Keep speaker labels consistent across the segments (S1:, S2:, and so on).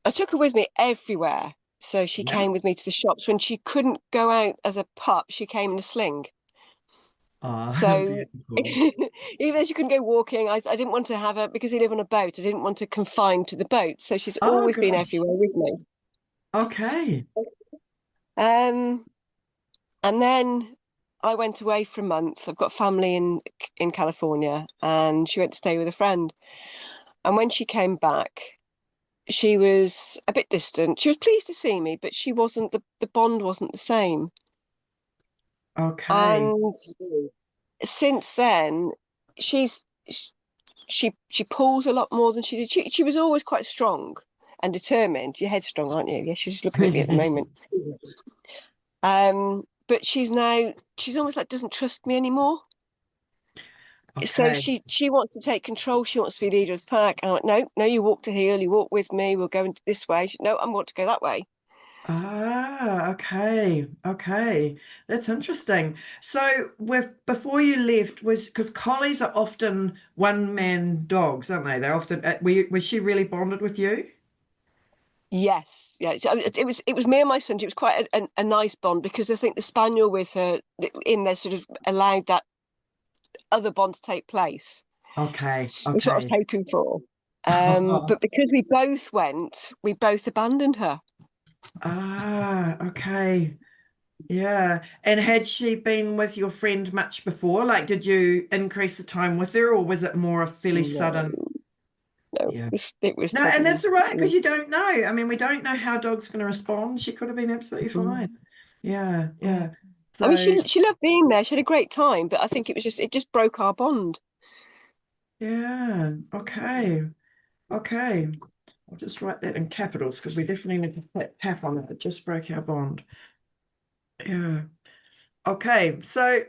S1: I took her with me everywhere. So she
S2: Yeah.
S1: came with me to the shops. When she couldn't go out as a pup, she came in a sling.
S2: Oh,
S1: So
S2: beautiful.
S1: even though she couldn't go walking, I didn't want to have her because we live on a boat. I didn't want to confine to the boat. So she's
S2: Oh
S1: always been
S2: gosh.
S1: everywhere with me.
S2: Okay.
S1: Um, and then I went away for a month. I've got family in California, and she went to stay with a friend. And when she came back, she was a bit distant. She was pleased to see me, but she wasn't the bond wasn't the same.
S2: Okay.
S1: And since then, she's she pulls a lot more than she did. She was always quite strong and determined. You're headstrong, aren't you? Yeah, she's looking at me at the moment. But she's almost like doesn't trust me anymore. So
S2: Okay.
S1: she wants to take control. She wants to be leader of the pack. And I'm like, no, no, you walk to heel. You walk with me. We'll go this way. No, I want to go that way.
S2: Ah, okay. Okay. That's interesting. So with before you left was because collies are often one man dogs, aren't they? They're often was she really bonded with you?
S1: Yes, yeah. So it was me and my son. It was quite a nice bond because I think the spaniel with her in there sort of allowed that other bond to take place,
S2: Okay.
S1: which is what I was
S2: Okay.
S1: hoping for. But because we both went, we both abandoned her.
S2: Ah, okay. Yeah. And had she been with your friend much before? Like, did you increase the time with her, or was it more a fairly
S1: No,
S2: sudden?
S1: no,
S2: Yeah.
S1: it was
S2: No, and
S1: sudden.
S2: that's all right because you don't know. I mean, we don't know how dog's going to respond. She could have been absolutely
S1: Mm,
S2: fine. Yeah,
S1: yeah.
S2: yeah.
S1: I mean,
S2: So,
S1: she loved being there. She had a great time, but I think it just broke our bond.
S2: yeah, okay, okay. I'll just write that in capitals because we definitely need to tap on it. It just broke our bond. Yeah. Okay, so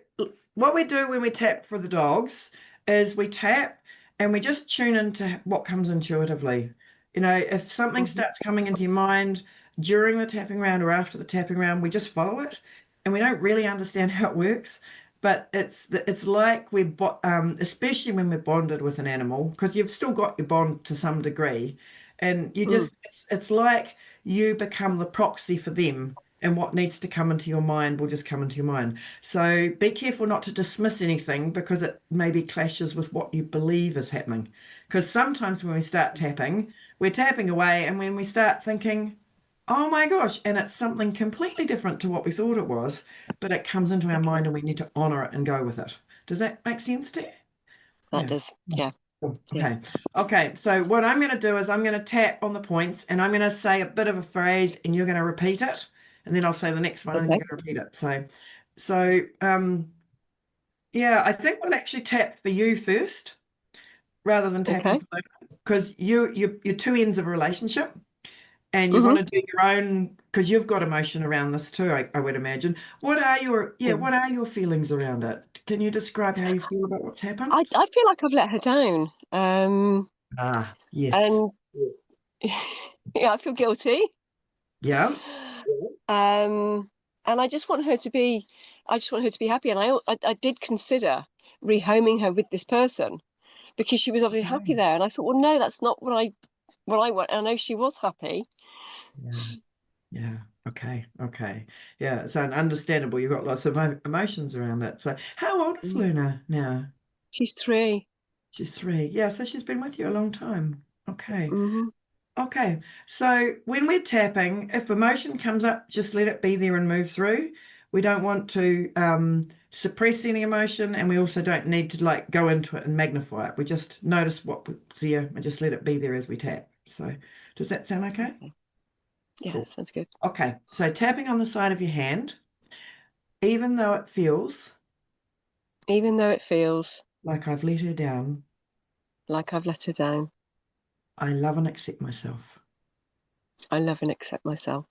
S2: what we do when we tap for the dogs is we tap and we just tune into what comes intuitively. You know, if something
S1: Mhm.
S2: starts coming into your mind during the tapping round or after the tapping round, we just follow it, and we don't really understand how it works. But it's like especially when we're bonded with an animal, because you've still got your bond to some degree, and you
S1: Mm,
S2: just it's like you become the proxy for them and what needs to come into your mind will just come into your mind. So be careful not to dismiss anything because it maybe clashes with what you believe is happening. Because sometimes when we start tapping, we're tapping away, and when we start thinking, oh my gosh, and it's something completely different to what we thought it was, but it comes into our mind
S1: okay,
S2: and we need to honor it and go with it. Does that make sense to you?
S1: that
S2: Yeah.
S1: does. Yeah,
S2: Cool.
S1: yeah.
S2: Okay. Okay. So what I'm going to do is I'm going to tap on the points and I'm going to say a bit of a phrase and you're going to repeat it. And then I'll say the next one and you're
S1: Okay,
S2: going to repeat it. So yeah, I think we'll actually tap for you first rather than tapping
S1: okay.
S2: for because you're two ends of a relationship and you want
S1: Hmm.
S2: to do your own because you've got emotion around this too, I would imagine. What are your feelings around it? Can you describe how you feel about what's happened?
S1: I feel like I've let her down.
S2: Ah, yes.
S1: And yeah, I feel guilty.
S2: Yeah.
S1: Um, and I just want her to be happy. And I did consider rehoming her with this person because she was obviously happy
S2: Okay.
S1: there. And I thought, well, no, that's not what I want. And I know she was happy.
S2: Yeah. Yeah. Okay. Okay. Yeah. So understandable. You've got lots of emotions around it. So how old is
S1: Mm.
S2: Luna now?
S1: She's 3.
S2: She's 3. Yeah. So she's been with you a long time. Okay.
S1: Hmm.
S2: Okay. So when we're tapping, if emotion comes up, just let it be there and move through. We don't want to suppress any emotion, and we also don't need to like go into it and magnify it. We just notice what's there and just let it be there as we tap. So does that sound okay?
S1: Okay. Yeah,
S2: Cool.
S1: that sounds good.
S2: Okay. So tapping on the side of your hand, even though it feels
S1: Even though it feels
S2: like I've let her down,
S1: like I've let her down,
S2: I love and accept myself.
S1: I love and accept myself.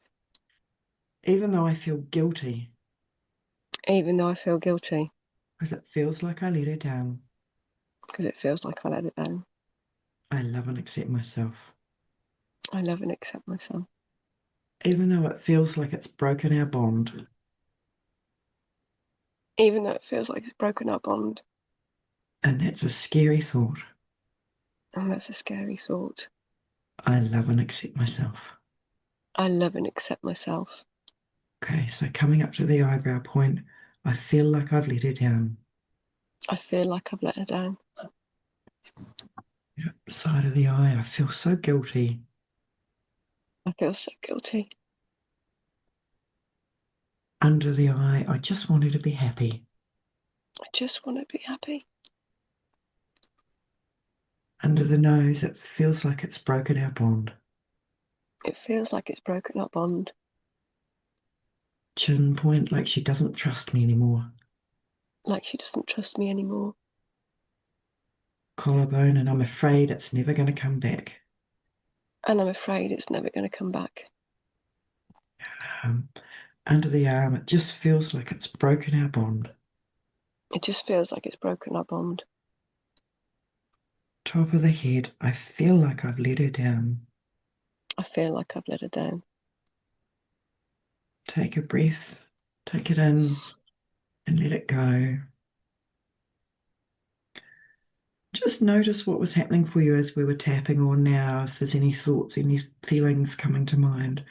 S2: Even though I feel guilty
S1: Even though I feel guilty
S2: because it feels like I let her down,
S1: because it feels like I let it down,
S2: I love and accept myself.
S1: I love and accept myself.
S2: Even though it feels like it's broken our bond,
S1: Even though it feels like it's broken our bond.
S2: and that's a scary thought.
S1: And that's a scary thought.
S2: I love and accept myself.
S1: I love and accept myself.
S2: Okay, so coming up to the eyebrow point, I feel like I've let her down.
S1: I feel like I've let her down.
S2: Yep, side of the eye, I feel so guilty.
S1: I feel so guilty.
S2: Under the eye, I just want her to be happy.
S1: I just want to be happy.
S2: Under the nose, it feels like it's broken our bond.
S1: It feels like it's broken our bond.
S2: Chin point, like she doesn't trust me anymore.
S1: Like she doesn't trust me anymore.
S2: Collarbone, and I'm afraid it's never going to come back.
S1: And I'm afraid it's never going to come back.
S2: Um, Under the arm, it just feels like it's broken our bond.
S1: It just feels like it's broken our bond.
S2: Top of the head, I feel like I've let her down.
S1: I feel like I've let her down.
S2: Take a breath, take it in, and let it go. Just notice what was happening for you as we were tapping, or now, if there's any thoughts, any feelings coming to mind.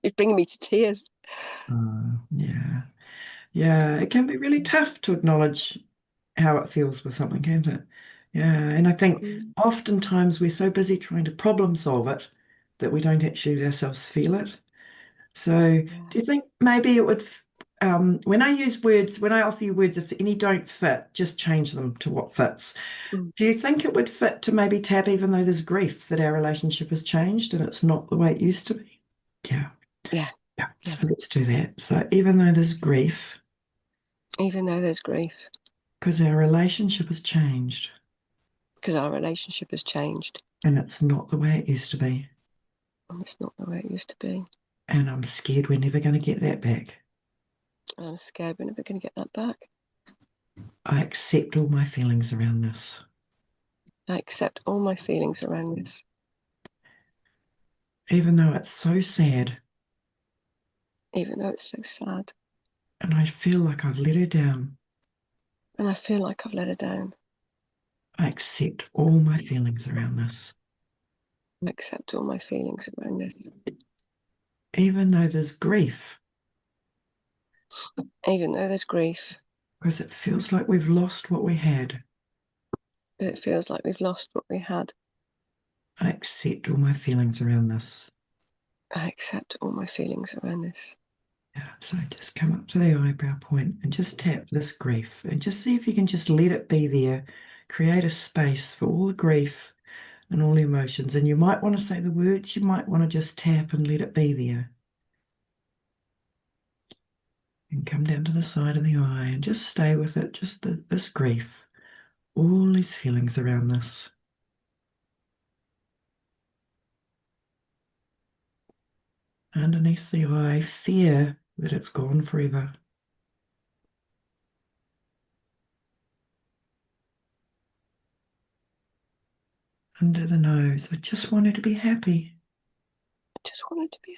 S1: It's bringing me to tears.
S2: Yeah. Yeah, it can be really tough to acknowledge how it feels with something, can't it? Yeah, and I think
S1: Mm,
S2: oftentimes we're so busy trying to problem solve it that we don't actually ourselves feel it. So,
S1: yeah.
S2: do you think maybe it would, when I use words, when I offer you words, if any don't fit, just change them to what fits.
S1: Mm,
S2: Do you think it would fit to maybe tap, even though there's grief, that our relationship has changed and it's not the way it used to be? Yeah,
S1: yeah.
S2: yeah.
S1: Yeah.
S2: So let's do that. So, even though there's grief,
S1: Even though there's grief,
S2: because our relationship has changed
S1: because our relationship has changed.
S2: and it's not the way it used to be.
S1: And it's not the way it used to be.
S2: And I'm scared we're never going to get that back.
S1: And I'm scared we're never going to get that back.
S2: I accept all my feelings around this.
S1: I accept all my feelings around this.
S2: Even though it's so sad
S1: Even though it's so sad.
S2: and I feel like I've let her down,
S1: And I feel like I've let her down.
S2: I accept all my feelings around this.
S1: I accept all my feelings around this.
S2: Even though there's grief,
S1: Even though there's grief,
S2: because it feels like we've lost what we had,
S1: but it feels like we've lost what we had.
S2: I accept all my feelings around this.
S1: I accept all my feelings around this.
S2: Yeah, so just come up to the eyebrow point and just tap this grief and just see if you can just let it be there. Create a space for all the grief and all the emotions. And you might want to say the words, you might want to just tap and let it be there. And come down to the side of the eye and just stay with it, just this grief, all these feelings around this. Underneath the eye, fear that it's gone forever. Under the nose, I just wanted to be happy.
S1: I just wanted to be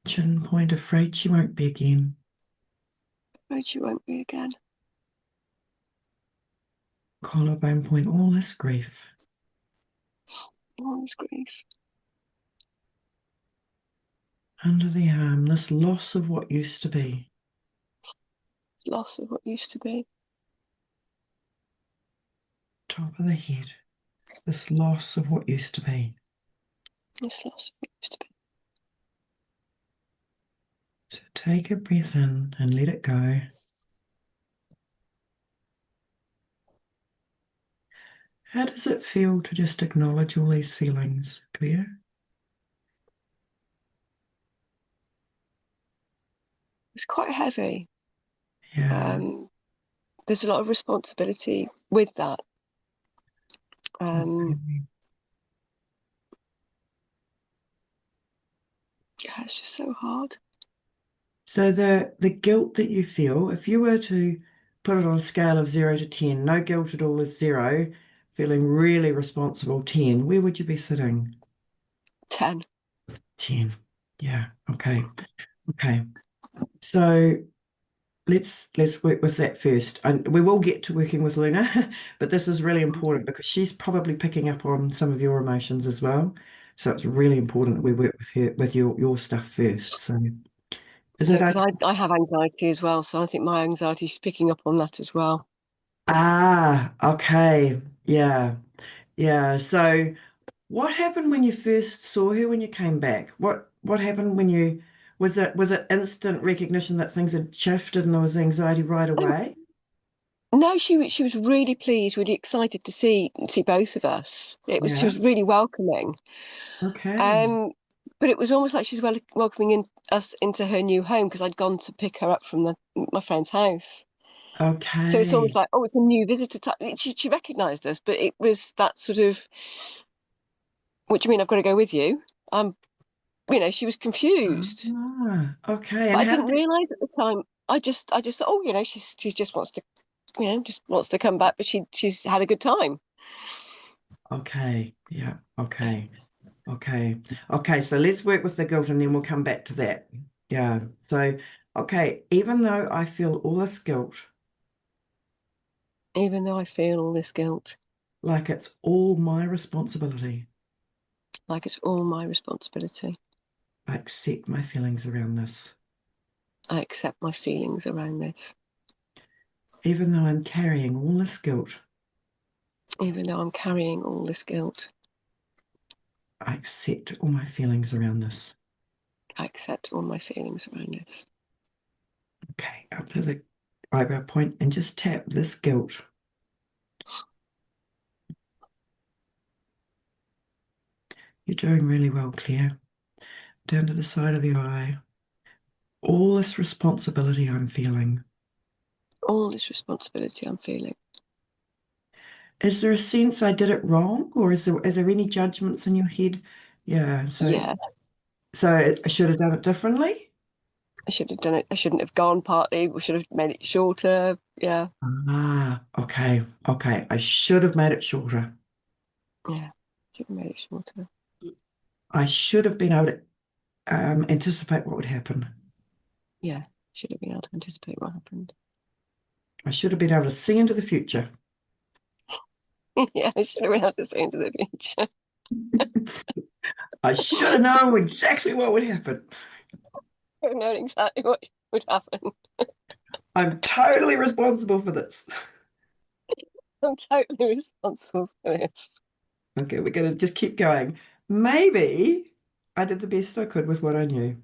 S2: Chin point, afraid she won't be again.
S1: afraid she won't be again.
S2: Collarbone point, all this grief.
S1: All this grief.
S2: Under the arm, this loss of what used to be.
S1: Loss of what used to be.
S2: Top of the head, this loss of what used to be.
S1: This loss of what used to be.
S2: So take a breath in and let it go. How does it feel to just acknowledge all these feelings, Claire?
S1: It's quite heavy.
S2: Yeah.
S1: Um, there's a lot of responsibility with that. Um,
S2: Okay.
S1: yeah, it's just so hard.
S2: So the guilt that you feel, if you were to put it on a scale of 0 to 10, no guilt at all is 0, feeling really responsible 10, where would you be sitting?
S1: 10.
S2: 10. Yeah. Okay. Okay. So let's work with that first. And we will get to working with Luna, but this is really important because she's probably picking up on some of your emotions as well. So it's really important that we work with her with your stuff first. So is
S1: Yeah,
S2: it
S1: because
S2: okay?
S1: I have anxiety as well, so I think my anxiety is picking up on that as well.
S2: Ah, okay. Yeah. Yeah. So what happened when you first saw her when you came back? What happened when you was it instant recognition that things had shifted and there was anxiety right away?
S1: No, she was really pleased, really excited to see both of us. She
S2: Yeah.
S1: was really welcoming.
S2: Okay.
S1: Um, but it was almost like she's welcoming us into her new home because I'd gone to pick her up from my friend's house. So it's almost
S2: Okay.
S1: like, oh, it's a new visitor type. She recognised us, but it was that sort of, what do you mean I've got to go with you? Um, she was confused,
S2: Ah, okay.
S1: but
S2: And
S1: I
S2: how
S1: didn't
S2: did that?
S1: realise at the time. I just thought, oh, she just wants to, just wants to come back, but she's had a good time.
S2: Okay. Yeah. Okay. Okay. Okay. So let's work with the guilt and then we'll come back to that. Yeah. So, okay. Even though I feel all this guilt,
S1: Even though I feel all this guilt,
S2: like it's all my responsibility,
S1: like it's all my responsibility.
S2: I accept my feelings around this.
S1: I accept my feelings around this,
S2: Even though I'm carrying all this guilt,
S1: even though I'm carrying all this guilt.
S2: I accept all my feelings around this.
S1: I accept all my feelings around this.
S2: Okay, up to the eyebrow point and just tap this guilt. You're doing really well, Claire. Down to the side of the eye. All this responsibility I'm feeling.
S1: All this responsibility I'm feeling.
S2: Is there a sense I did it wrong, or is there any judgments in your head? Yeah,
S1: Yeah,
S2: so I should have done it differently.
S1: I should have done it. I shouldn't have gone partly. We should have made it shorter. Yeah,
S2: Ah, okay, okay. I should have made it shorter.
S1: yeah, should have made it shorter.
S2: I should have been able to anticipate what would happen.
S1: Yeah, should have been able to anticipate what happened.
S2: I should have been able to see into the future.
S1: Yeah, I should have been able to see into the future.
S2: I should have known exactly what would happen.
S1: I know exactly what would happen.
S2: I'm totally responsible for this.
S1: I'm totally responsible for this.
S2: Okay, we're gonna just keep going. Maybe I did the best I could with what I knew.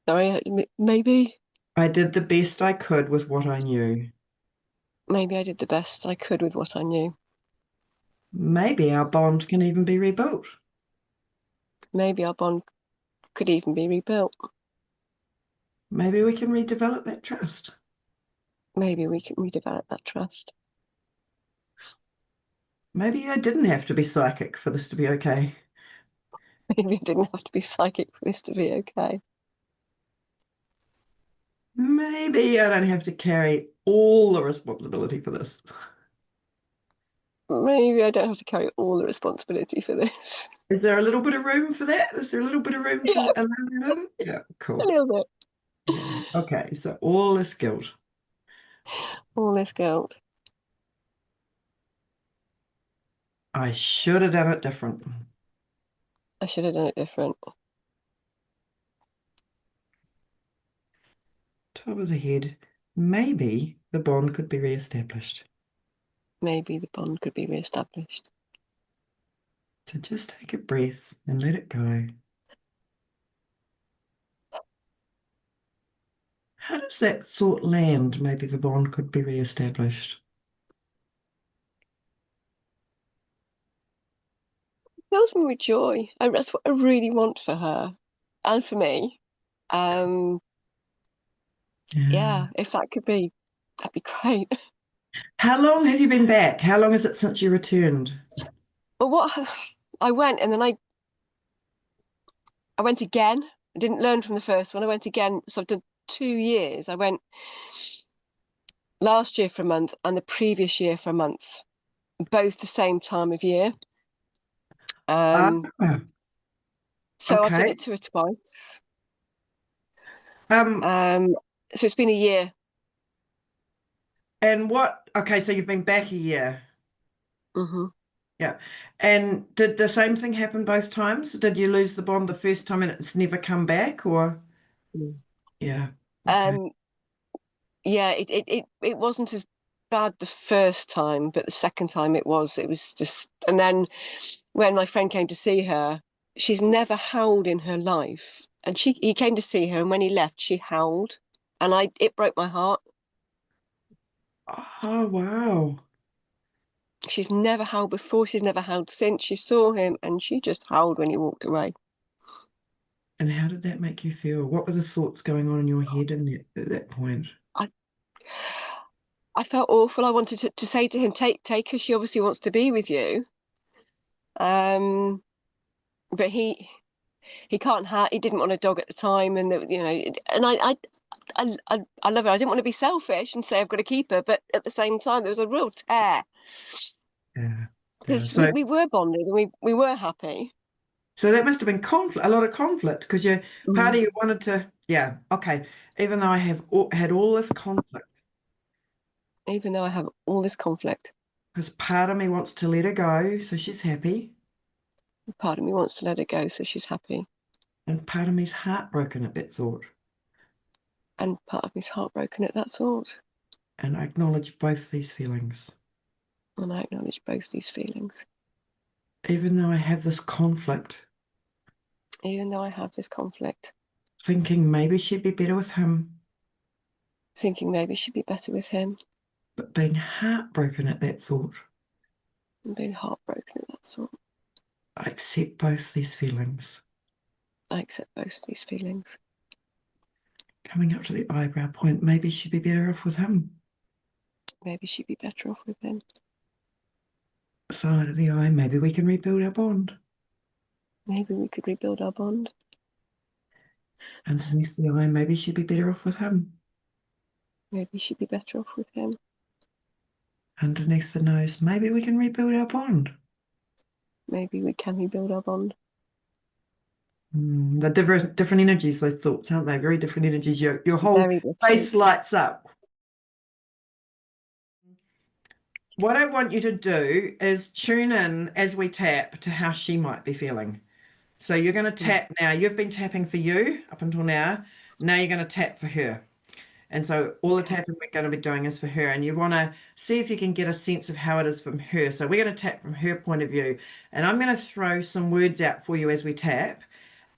S1: Sorry,
S2: I did the best I could with what I knew.
S1: maybe I did the best I could with what I knew.
S2: Maybe our bond can even be rebuilt.
S1: Maybe our bond could even be rebuilt.
S2: Maybe we can redevelop that trust.
S1: Maybe we can redevelop that trust.
S2: Maybe I didn't have to be psychic for this to be okay.
S1: Maybe I didn't have to be psychic for this to be okay.
S2: Maybe I don't have to carry all the responsibility for this.
S1: Maybe I don't have to carry all the responsibility for this.
S2: Is there a little bit of room for that? Is there a little bit of room
S1: Yeah,
S2: to allow that in? Yeah,
S1: a
S2: cool.
S1: little bit.
S2: Yeah. Okay, so all this guilt.
S1: All this guilt.
S2: I should have done it different.
S1: I should have done it different.
S2: Top of the head. Maybe the bond could be re-established.
S1: Maybe the bond could be re-established.
S2: So just take a breath and let it go. How does that thought land? Maybe the bond could be re-established.
S1: Fills me with joy. That's what I really want for her and for me. Um,
S2: Yeah.
S1: yeah, if that could be, that'd be great.
S2: How long have you been back? How long is it since you returned?
S1: But I went and then I went again. I didn't learn from the first one. I went again. So I've done 2 years. I went last year for a month and the previous year for a month, both the same time of year.
S2: Ah,
S1: Um, so I've done
S2: okay.
S1: it to her twice.
S2: Um,
S1: Um, So it's been a year.
S2: And okay, so you've been back a year.
S1: Hmm.
S2: Yeah. And did the same thing happen both times? Did you lose the bond the first time and it's never come back or? Yeah. Okay.
S1: Um, yeah, it wasn't as bad the first time, but the second time it was. It was just, and then when my friend came to see her, she's never howled in her life, and he came to see her, and when he left, she howled, and it broke my heart.
S2: Oh, wow.
S1: She's never howled before. She's never howled since. She saw him, and she just howled when he walked away.
S2: And how did that make you feel? What were the thoughts going on in your head at that point?
S1: I I felt awful. I wanted to say to him, take her. She obviously wants to be with you. Um, but he can't have. He didn't want a dog at the time, and and I love her. I didn't want to be selfish and say I've got to keep her, but at the same time, there was a real tear
S2: Yeah. Yeah.
S1: because we were bonded and we were happy.
S2: So that must have been conflict, a lot of conflict, because you part
S1: Mm.
S2: of you wanted to, yeah, okay. Even though I have had all this conflict,
S1: Even though I have all this conflict,
S2: because part of me wants to let her go, so she's happy,
S1: part of me wants to let her go so she's happy,
S2: and part of me's heartbroken at that thought.
S1: and part of me's heartbroken at that thought.
S2: And I acknowledge both these feelings.
S1: And I acknowledge both these feelings.
S2: Even though I have this conflict,
S1: Even though I have this conflict,
S2: thinking maybe she'd be better with him,
S1: thinking maybe she'd be better with him,
S2: but being heartbroken at that thought,
S1: and being heartbroken at that thought.
S2: I accept both these feelings.
S1: I accept both of these feelings.
S2: Coming up to the eyebrow point, maybe she'd be better off with him.
S1: Maybe she'd be better off with him.
S2: Side of the eye, maybe we can rebuild our bond.
S1: Maybe we could rebuild our bond.
S2: Underneath the eye, maybe she'd be better off with him.
S1: Maybe she'd be better off with him.
S2: Underneath the nose, maybe we can rebuild our bond.
S1: Maybe we can rebuild our bond.
S2: The different energies, those thoughts, aren't they? Very different energies. Your whole
S1: Very different.
S2: face lights up. What I want you to do is tune in as we tap to how she might be feeling. So you're going to
S1: Mm.
S2: tap now. You've been tapping for you up until now. Now you're going to tap for her. And so all the
S1: Okay.
S2: tapping we're going to be doing is for her. And you want to see if you can get a sense of how it is from her. So we're going to tap from her point of view. And I'm going to throw some words out for you as we tap.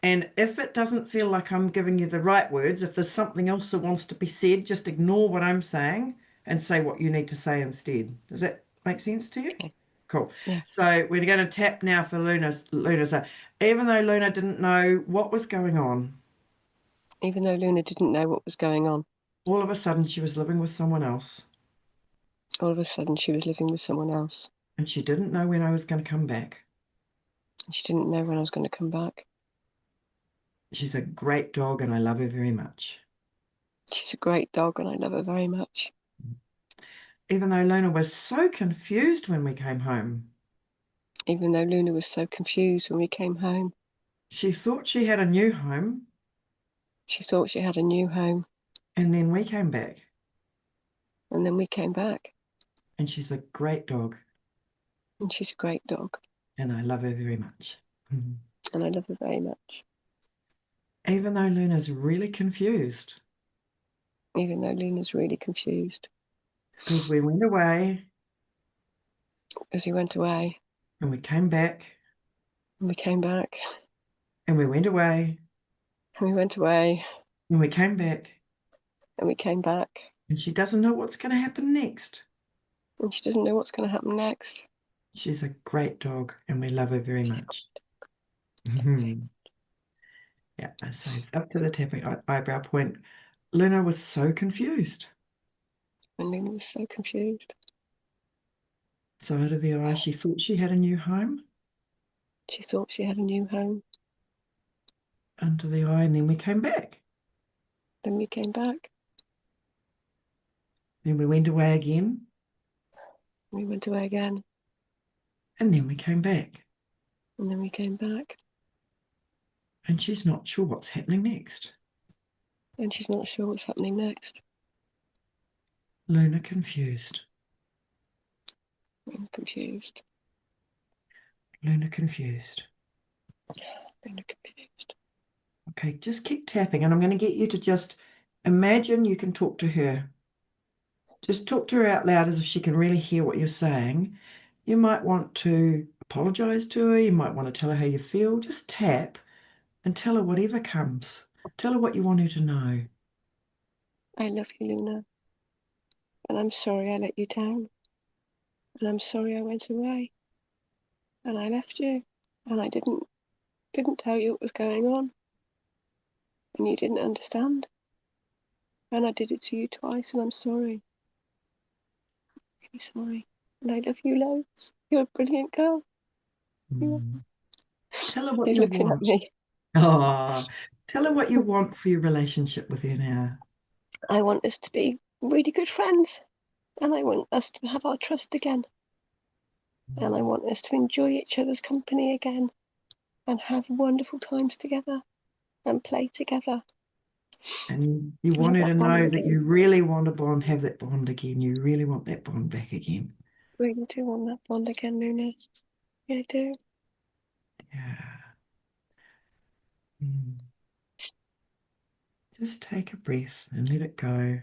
S2: And if it doesn't feel like I'm giving you the right words, if there's something else that wants to be said, just ignore what I'm saying and say what you need to say instead. Does that make sense to you?
S1: Okay.
S2: Cool.
S1: Yeah.
S2: So we're going to tap now for Luna. Luna. So even though Luna didn't know what was going on,
S1: Even though Luna didn't know what was going on,
S2: all of a sudden she was living with someone else
S1: all of a sudden she was living with someone else.
S2: and she didn't know when I was going to come back.
S1: She didn't know when I was going to come back.
S2: She's a great dog and I love her very much.
S1: She's a great dog and I love her very much.
S2: Even though Luna was so confused when we came home,
S1: Even though Luna was so confused when we came home,
S2: she thought she had a new home
S1: she thought she had a new home.
S2: and then we came back
S1: And then we came back.
S2: and she's a great dog
S1: And she's a great dog.
S2: and I love her very much.
S1: And I love her very much.
S2: Even though Luna's really confused
S1: Even though Luna's really confused.
S2: because we went away
S1: Because he went away.
S2: and we came back
S1: And we came back.
S2: and we went away
S1: And we went away.
S2: and we came back
S1: And we came back.
S2: and she doesn't know what's going to happen next.
S1: And she doesn't know what's going to happen next.
S2: She's a great dog and we love her very
S1: She's
S2: much.
S1: great.
S2: Yeah, so up to the tapping eyebrow point, Luna was so confused.
S1: And Luna was so confused.
S2: Side of the eye, she thought she had a new home.
S1: She thought she had a new home.
S2: Under the eye, and then we came back.
S1: Then we came back.
S2: Then we went away again,
S1: We went away again.
S2: and then we came back.
S1: And then we came back.
S2: And she's not sure what's happening next.
S1: and she's not sure what's happening next.
S2: Luna confused.
S1: I'm confused.
S2: Luna confused.
S1: Luna confused.
S2: Okay, just keep tapping, and I'm going to get you to just imagine you can talk to her. Just talk to her out loud as if she can really hear what you're saying. You might want to apologize to her. You might want to tell her how you feel. Just tap and tell her whatever comes. Tell her what you want her to know.
S1: I love you, Luna, and I'm sorry I let you down, and I'm sorry I went away, and I left you, and I didn't tell you what was going on, and you didn't understand, and I did it to you twice, and I'm sorry, really sorry, and I love you loads. You're a brilliant girl. You
S2: Mm. Tell her what
S1: She's
S2: you
S1: looking at
S2: want.
S1: me.
S2: Oh, tell her what you want for your relationship with her now.
S1: I want us to be really good friends, and I want us to have our trust again, and I want us to enjoy each other's company again, and have wonderful times together, and play together,
S2: And you
S1: and
S2: want
S1: have
S2: her
S1: that
S2: to
S1: bond
S2: know that
S1: again.
S2: you really want to bond, have that bond again. You really want that bond back again.
S1: Really do want that bond again, Luna. Yeah, I do.
S2: Yeah. Mm. Just take a breath and let it go.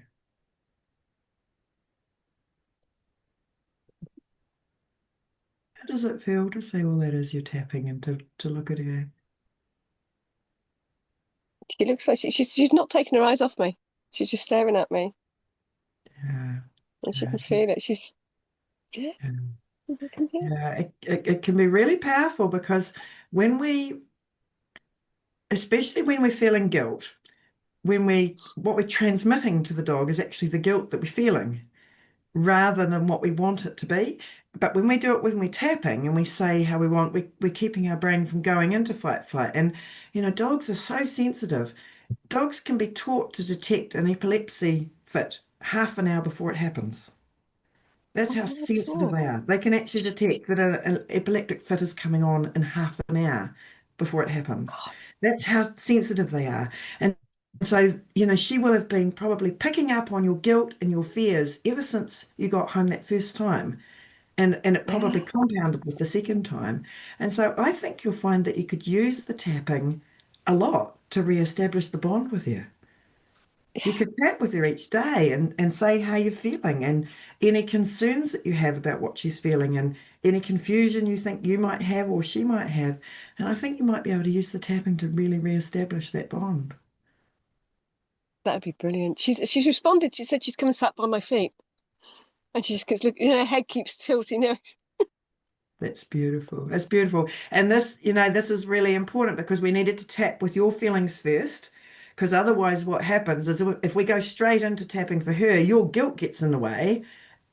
S2: How does it feel to say all that as you're tapping and to look at her?
S1: She looks like she's not taking her eyes off me. She's just staring at me,
S2: Yeah.
S1: and she
S2: Yeah.
S1: can feel it. Yeah,
S2: Yeah.
S1: I can hear.
S2: Yeah. It can be really powerful because when especially when we're feeling guilt, what we're transmitting to the dog is actually the guilt that we're feeling rather than what we want it to be. But when we do it when we're tapping and we say how we want, we're keeping our brain from going into fight flight. And, dogs are so sensitive. Dogs can be taught to detect an epilepsy fit half an hour before it happens. That's
S1: Oh,
S2: how
S1: what
S2: sensitive
S1: for?
S2: they are. They can actually detect that an epileptic fit is coming on in half an hour before it happens.
S1: God,
S2: That's how sensitive they are. And so, she will have been probably picking up on your guilt and your fears ever since you got home that first time. And it probably
S1: yeah,
S2: compounded with the second time. And so I think you'll find that you could use the tapping a lot to reestablish the bond with you. You
S1: yeah.
S2: could chat with her each day and say how you're feeling and any concerns that you have about what she's feeling and any confusion you think you might have or she might have. And I think you might be able to use the tapping to really reestablish that bond.
S1: That'd be brilliant. She's responded. She said she's come and sat by my feet, and she just keeps looking. Her head keeps tilting.
S2: That's beautiful. That's beautiful. And this is really important because we needed to tap with your feelings first. Because otherwise, what happens is if we go straight into tapping for her, your guilt gets in the way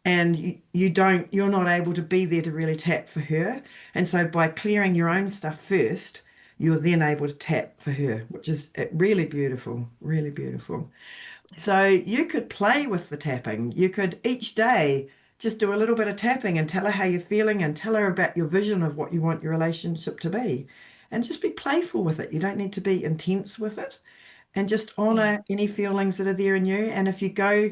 S2: and you're not able to be there to really tap for her. And so by clearing your own stuff first, you're then able to tap for her, which is really beautiful, really beautiful. So you could play with the tapping. You could each day just do a little bit of tapping and tell her how you're feeling and tell her about your vision of what you want your relationship to be. And just be playful with it. You don't need to be intense with it. And just
S1: Yeah.
S2: honor any feelings that are there in you. And if you go,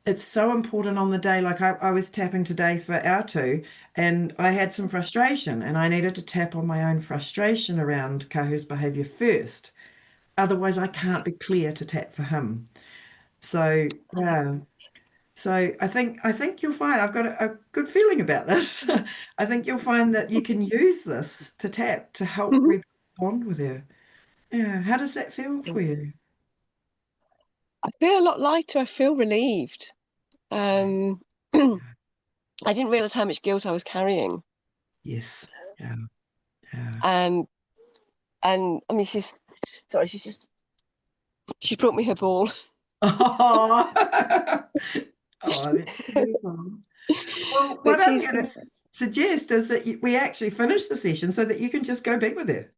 S2: it's so important on the day. Like I was tapping today for our two, and I had some frustration, and I needed to tap on my own frustration around Kahu's behavior first. Otherwise, I can't be clear to tap for him. So yeah. So I think you'll find I've got a good feeling about this. I think you'll find that you can use this to tap to help
S1: Mhm.
S2: bond with her. Yeah. How does that feel for you?
S1: I feel a lot lighter. I feel relieved.
S2: Okay.
S1: Um, I
S2: Yeah.
S1: didn't realize how much guilt I was carrying.
S2: Yes. Yeah. Yeah.
S1: Um, and I mean, sorry, she brought me her ball,
S2: Oh, oh, that's beautiful. Well,
S1: but
S2: what I'm going to suggest is that we actually finish the session so that you can just go back with her.